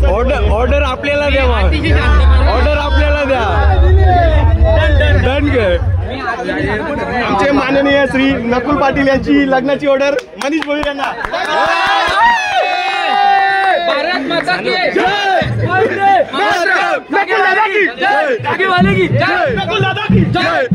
Order आपल्याला द्या, order आपल्याला द्या. डन कर. आमचे माननीय श्री नकुल पाटील यांची लग्नाची ऑर्डर मनीष भोईर यांना. भारत माता की जय. नकुल दादा की जय. आगे वाले की जय. नकुल दादा की जय.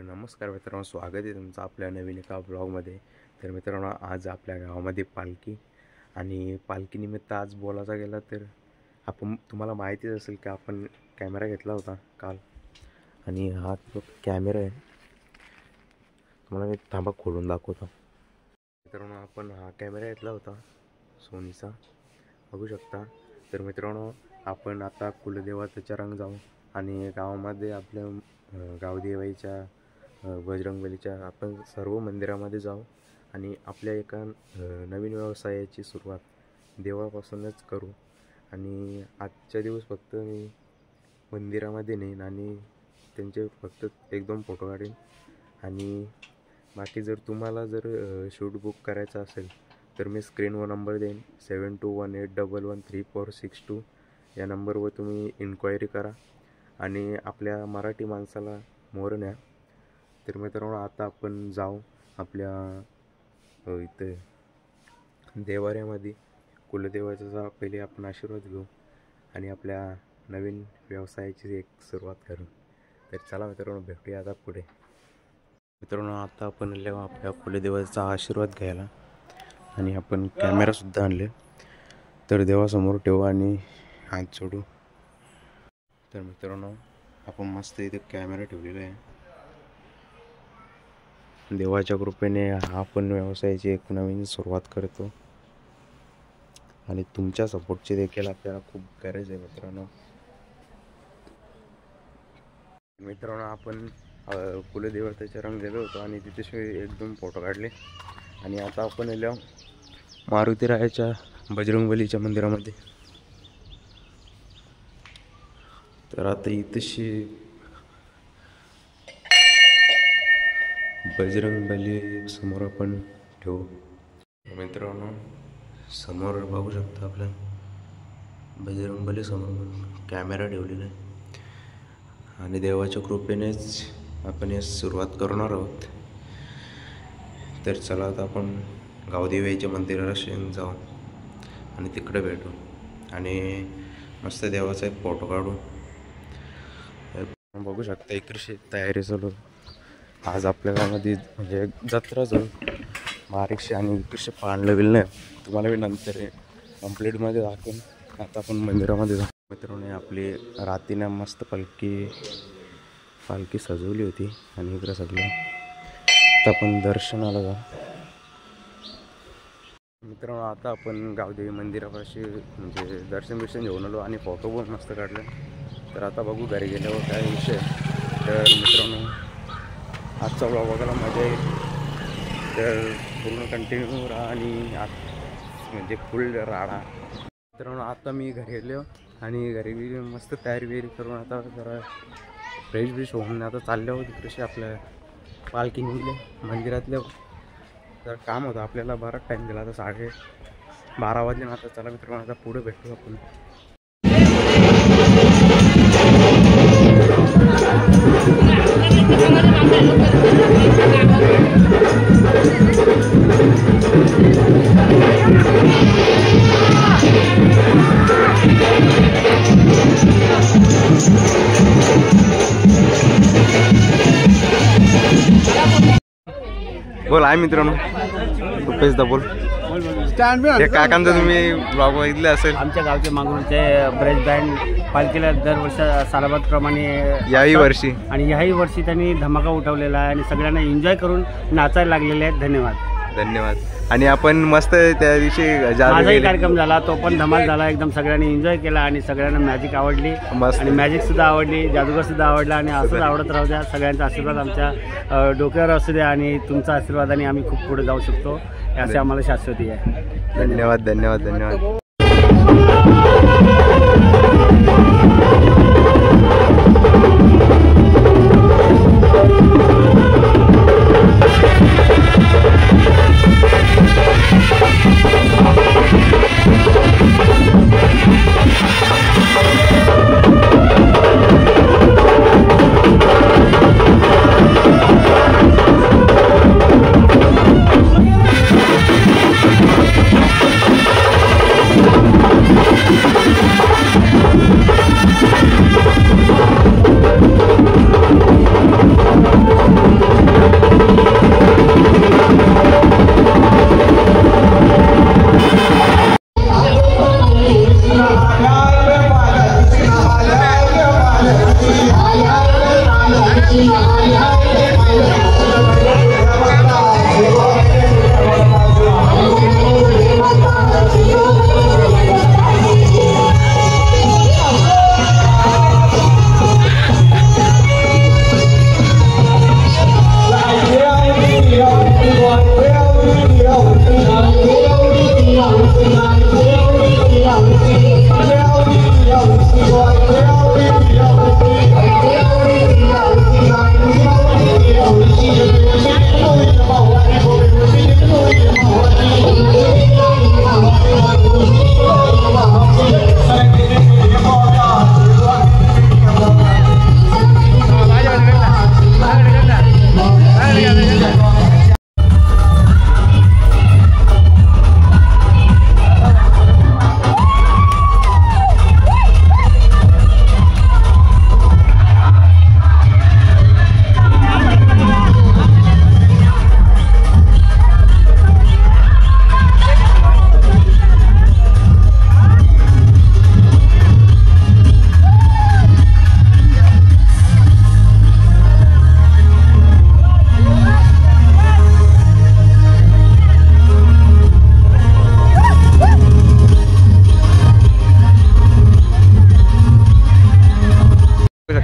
नमस्कार मित्रांनो, स्वागत आहे तुमचं आपल्या नवीन एका ब्लॉगमध्ये. तर मित्रांनो, आज आपल्या गावामध्ये पालखी आणि पालखीनिमित्त आज बोलायचा गेला तर आपण तुम्हाला माहितीच असेल की आपण कॅमेरा घेतला होता काल, आणि हा जो कॅमेरा आहे तुम्हाला मी थांबा खोलून दाखवतो. मित्रांनो, आपण हा कॅमेरा घेतला होता सोनीचा, बघू शकता. तर मित्रांनो, आपण आता कुलदेवाचा चरण जाऊ आणि गावामध्ये आपल्या गावदेवाईच्या बजरंगबलीच्या आपण सर्व मंदिरामध्ये जाऊ आणि आपल्या एका नवीन व्यवसायाची सुरुवात देवापासूनच करू. आणि आजच्या दिवस फक्त मी मंदिरामध्ये नेईन आणि त्यांचे फक्त 1-2 फोटो काढीन. आणि बाकी जर तुम्हाला जर शूट बुक करायचं असेल तर मी स्क्रीनवर नंबर देईन, 7218113462 या नंबरवर तुम्ही इन्क्वायरी करा आणि आपल्या मराठी माणसाला मोर न्या. तर मित्रांनो, आता आपण जाऊ आपल्या इथे देवाऱ्यामध्ये कुलदेवाचा पहिले आपण आशीर्वाद घेऊ आणि आपल्या नवीन व्यवसायाची एक सुरुवात करू. तर चला मित्रांनो, भेटूया आता पुढे. मित्रांनो, आता आपण आलो आपल्या कुलदेवाचा आशीर्वाद घ्यायला आणि आपण कॅमेरासुद्धा आणले. तर देवासमोर ठेवू आणि हात जोडू. तर मित्रांनो, आपण मस्त इथे कॅमेरा ठेवलेला आहे. देवाच्या कृपेने हा आपण व्यवसायाची एक नवीन सुरुवात करतो आणि तुमच्या सपोर्टची देखील आपल्याला खूप गरज आहे. मित्रांनो, आपण कुलदेवतेच्या रंग गेलो होतो आणि तिथे 1-2 फोटो काढले आणि आता आपण आलो मारुतीरायाच्या बजरंगबलीच्या मंदिरामध्ये. तर आता इथेशी बजरंगबली समोर आपण ठेवू. मित्रांनो, समोर बघू शकता आपल्या बजरंगबली समोर कॅमेरा ठेवलेला आहे आणि देवाच्या कृपेनेच आपण हे सुरुवात करणार आहोत. तर चला आता आपण गावदेवाईच्या मंदिराला जाऊ आणि तिकडे भेटू आणि मस्त देवाचा एक फोटो काढू. बघू शकता इकडे तयारी चालू. आज आपल्या गावामध्ये म्हणजे जत्रा जाऊ बारीकशी आणि इकडे पाळणं बिलणं तुम्हाला मी नंतर कंप्लीटमध्ये दाखवून. आता आपण मंदिरामध्ये जाऊ. मित्रांनो, आपली रात्रीनं मस्त पालखी सजवली होती आणि इकडं सगळं आता आपण दर्शनाला जाऊ. मित्रांनो, आता आपण गावदेवी मंदिरापाशी म्हणजे दर्शन घेऊन आलो आणि फोटो पण मस्त काढले. तर आता बघू घरी गेल्यावर काय विषय. तर मित्रांनो, आजचा ब्लॉग बघायला मजा येईल. तर पूर्ण कंटिन्यू राहा आणि म्हणजे फुल राहा. मित्रांनो, आता मी घरी गेलो आणि घरी मस्त तयारी करून आता जरा फ्रेश होऊन आता चालले होते तिकडे आपल्या पालखी निघले मंदिरातल्या. तर काम होतं आपल्याला, बराच टाईम दिला. आता 12:30 वाजले. आता चला मित्रांनो, आता पुढे भेटू आपण. बोल आहे मित्रांनो रुपेशदा बोल. त्या काकांचा तुम्ही ब्लॉग बघितले असेल. आमच्या गावचे मांगरूळचे ब्रेस बँड पालखीला दरवर्षी सालाबादप्रमाणे याही वर्षी आणि याही वर्षी त्यांनी धमाका उठवलेला आहे आणि सगळ्यांना एन्जॉय करून नाचायला लागलेले आहेत. धन्यवाद. धन्यवाद. आणि आपण मस्त त्या दिवशी माझाही कार्यक्रम झाला, तो पण धमाल झाला एकदम. सगळ्यांनी एन्जॉय केला आणि सगळ्यांना मॅजिक आवडली मस्त. आणि मॅजिक सुद्धा आवडली, जादूगर सुद्धा आवडला आणि असंच आवडत राहू द्या. सगळ्यांचा आशीर्वाद आमच्या डोक्यावर असू द्या आणि तुमचा आशीर्वादाने आम्ही खूप पुढे जाऊ शकतो असे आम्हाला शाश्वती आहे. धन्यवाद. धन्यवाद. धन्यवाद.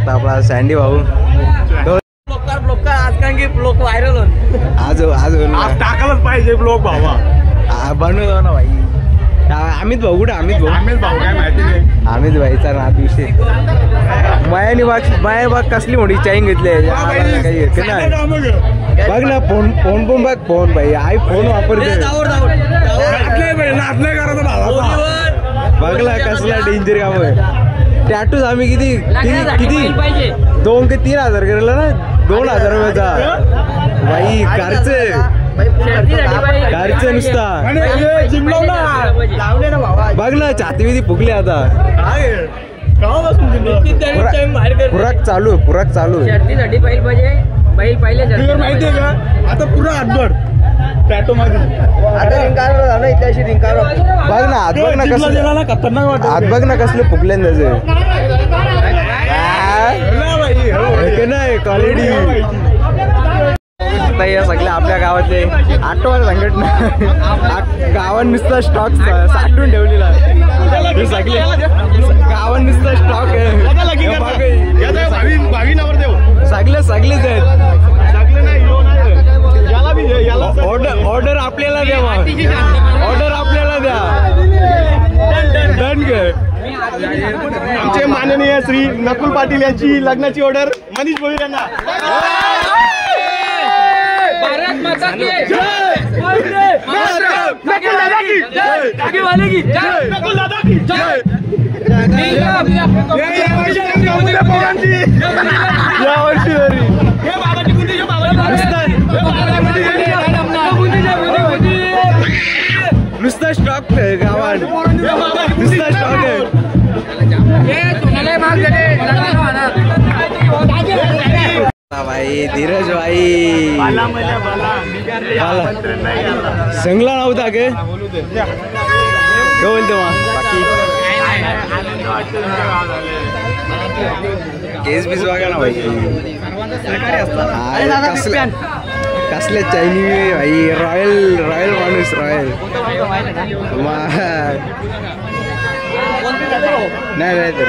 आपला सँडी भाऊ आज टाकायलाच पाहिजे ब्लॉग भावा. बनवतो ना भाई. अमित भाऊ कुठे? अमित भाऊ काय माहिती नाही. अमित भाईचा नात विषय. माया बाग कसली मोठी चाईन घेतली काही बघ ना. फोन बघ. फोन भाई आई फोन वापरते. बघ ना कसला डेंजर काम आहे. टॅटूज आम्ही किती 2 ते 3 हजार केलं ना. 2,000 रुपयाचा भाई. कारचं नुसता बघ ना. छाती बिती फुगली आता. पुराक चालू शर्तीसाठी बैल पहिले माहितीये का आता पुरा हातभर टॅटो मध्ये बघ ना. हात बघ ना कसं खतरनाक वाटत. हात बघ ना कसले फुगले नाही क्वालिटी. या सगळ्या आपल्या गावातले आठवण संघटना गावात नुसता स्टॉक साठवून ठेवलेला. सगळे गावात नुसता स्टॉक सगळेच आहेत. ऑर्डर आपल्याला द्या. ऑर्डर आपल्याला द्या. डन कर. आमचे माननीय श्री नकुल पाटील यांची लग्नाची ऑर्डर मनीष भोईर यांना. भारत माता की जय. नकुल दादा की जय. टाकी वाले की जय. नकुल दादा की जय. नुसता स्टॉक गावात. नुसता स्टॉक आहे. भाई धीरज भाई संगला नव्हता गे काय बोलतो मग बाकी केस बीस बघा ना भाई कसले चायनी भाई रॉयल रॉयल माणूस रॉयल नाही तर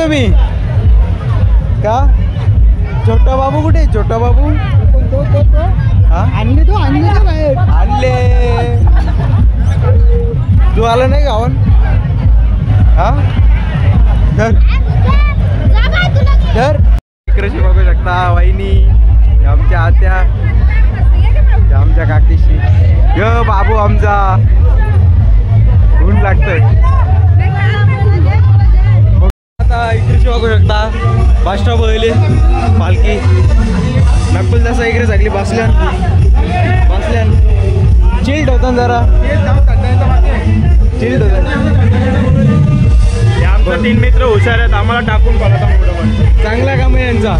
मी का छोटा बाबू कुठे छोटा बाबू आणले आणले तू आला नाही गावन हा तर इकडे बघू शकता वहिनी आमच्या आत्या आमच्या काकीशी य बाबू आमचा ऊन लागतोय आता इकडे बघू शकता बस स्टॉप वळले पालखी नक्कल जसा इकडे सगळी बसल्यान चिल्ड होता जरा चिल्ड होता आमचे 3 मित्र हुशार आहेत आम्हाला टाकून बोलतात चांगला काम आहे यांचा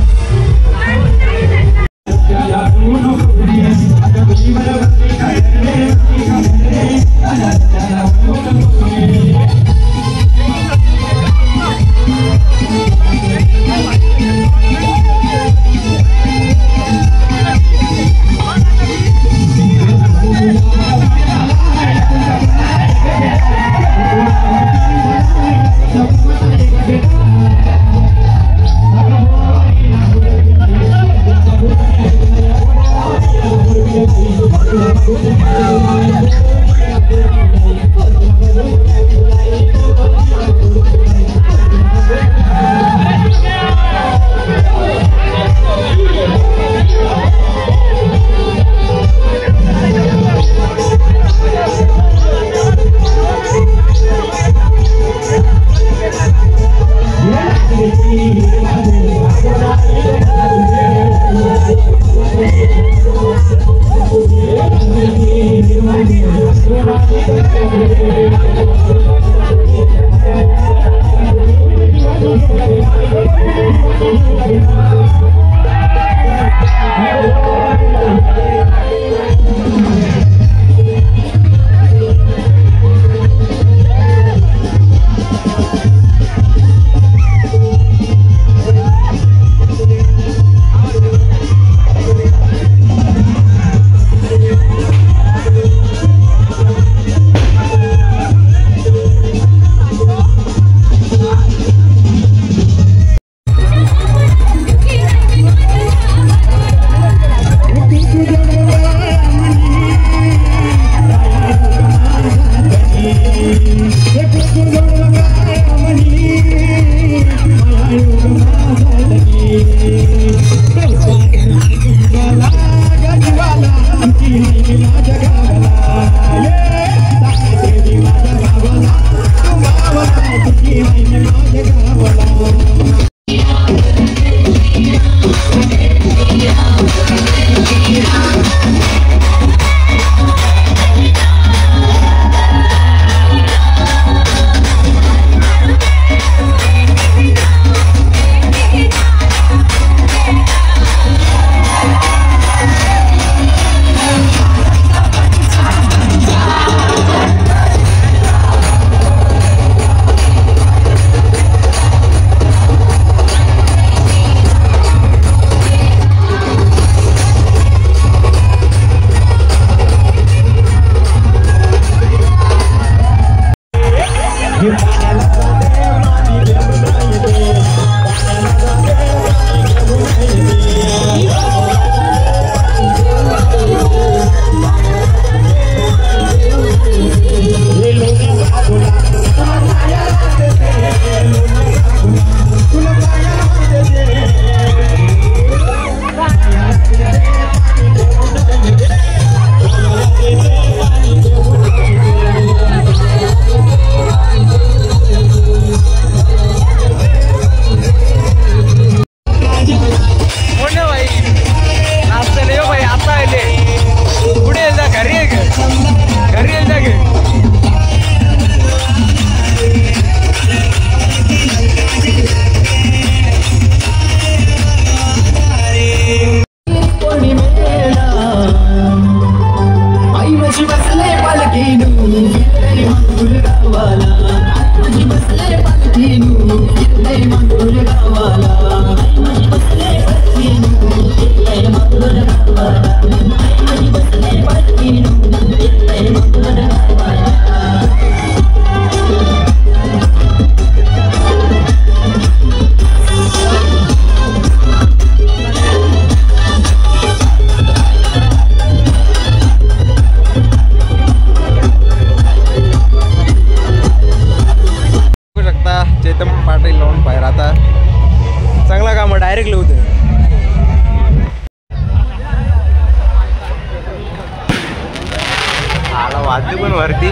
आधी पण वरती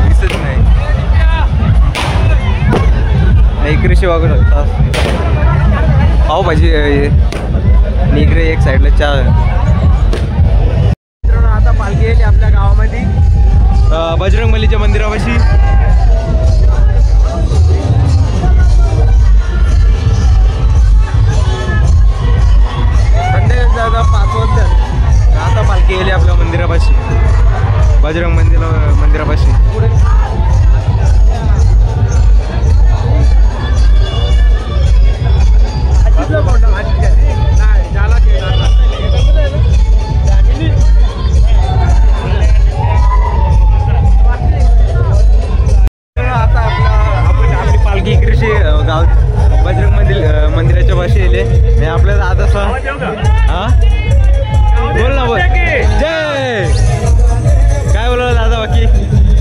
दिसत नाही. इकडे बघू शकता पावभाजी आणि इकडे एक साईडला चहा. मित्रांनो आता पालखी येते आपल्या गावामध्ये बजरंगबलीच्या मंदिरापाशी. संध्याकाळचा आता 5 वाजता आता पालखी येते आपल्या मंदिरापाशी बजरंग मंदिरापाशी. गाव बजरंग मंदिराच्या पाशी येले आपल्याला आता हा बोल ना बोल. जय काय बोलला दादा बाकी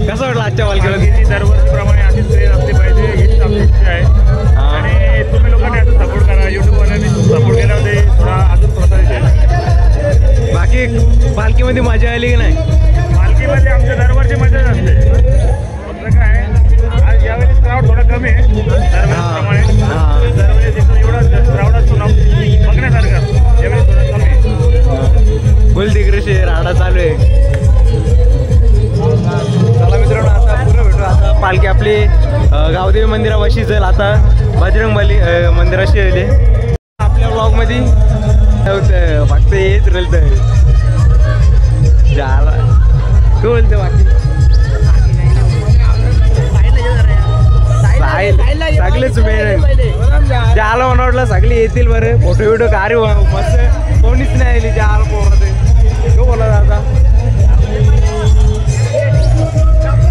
कसं वाटलं आजच्या पालखीला? दरवर्षीप्रमाणे अशीच ट्रेन असली पाहिजे हीच अपेक्षा आहे. आणि तुम्ही लोकांनी असं सपोर्ट करा. युट्यूबवाल्यांनी सपोर्ट केला होते थोडा अजून प्रोत्साहित. बाकी पालखीमध्ये मजा आली की नाही? पालखीमध्ये आमच्या दरवर्षी मजाच असते. फक्त काय आज यावेळी क्राऊड थोडा कमी आहे दरवर्षीप्रमाणे. दरवेळेस एवढा क्राऊड असतो ना बघण्यासारखं. यावेळी थोडा कमी आहे. बोल तिकडे राडा चालू आहे. चला मित्रांनो आता पुढे भेटू. आता पालखी आपली गावदेवी मंदिरापाशी जाईल. आता बजरंगबली मंदिराशी येईल. आपल्या ब्लॉगमध्ये फक्त हेच राहिलं झाला. तू बोलते बाकी सगळेच ज्याला मला वाटलं सगळे येतील बरं. फोटो बिटो कारी मस्त कोणीच नाही आली ज्याला पोरं तो बोला आता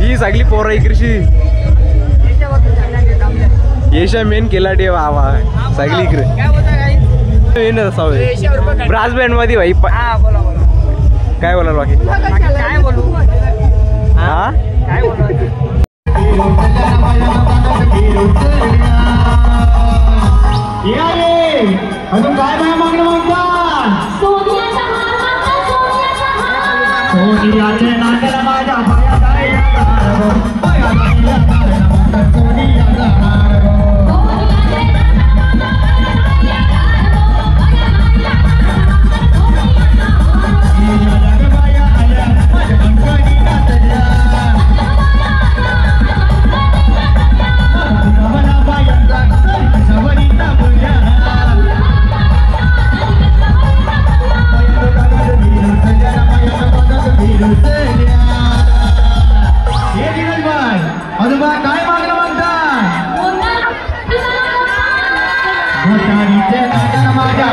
ही सगळी पोरं इकडची येशा मेन केला डे बाबा सगळी इकडे ब्रास बँड मध्ये भाई. काय बोलाल बाकी काय बोलू हा काय बोलू अजून काय नाही मागणं म्हणतात सोनियाचे नांगर माझ्या काय मागणं म्हणतात माझ्या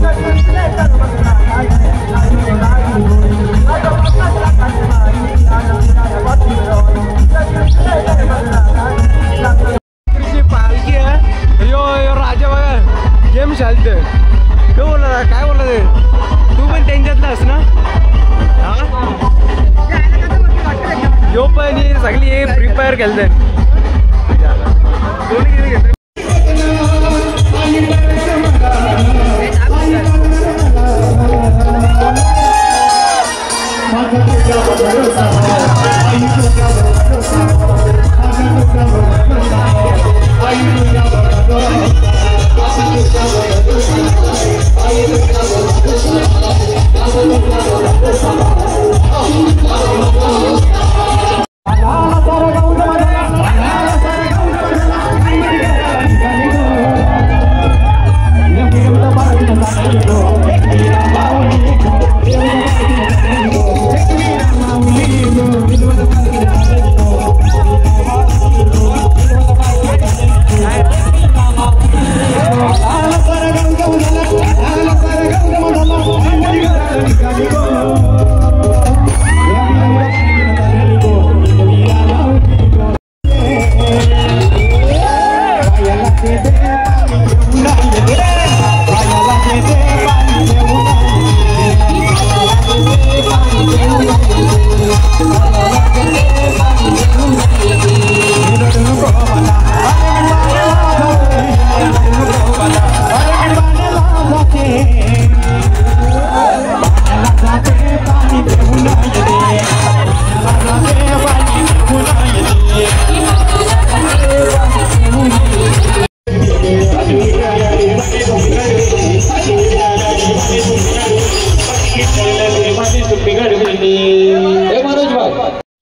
Thank you. आपण ही सगळी फ्री फायर खेळते. कोणी किती घेतलं?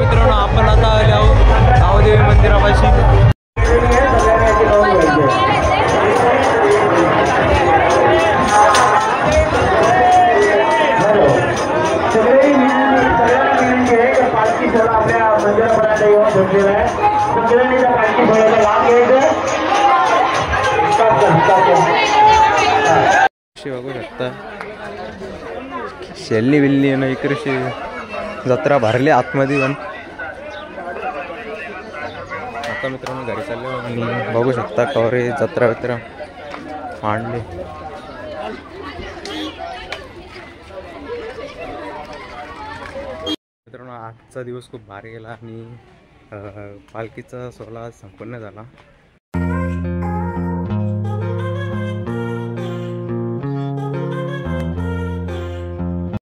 मित्रांनो आपण आता आले आहोत गावदेवी मंदिरापाशी. पालखी सोहळा आपल्या मंदिरापर्यंत येऊन पोहोचलेला आहे. सगळ्यांनी त्या पालखी सोहळ्याचा लाभ घ्यायचा. बघू शकता शेल्ली विल्ली ना इकडे जत्रा भरली आतमध्ये पण. आता मित्रांनो घरी चाललो आणि बघू शकता कवरे जत्रा वित्रा मांडली. मित्रांनो आजचा दिवस खूप भारी गेला आणि पालखीचा सोहळा संपन्न झाला.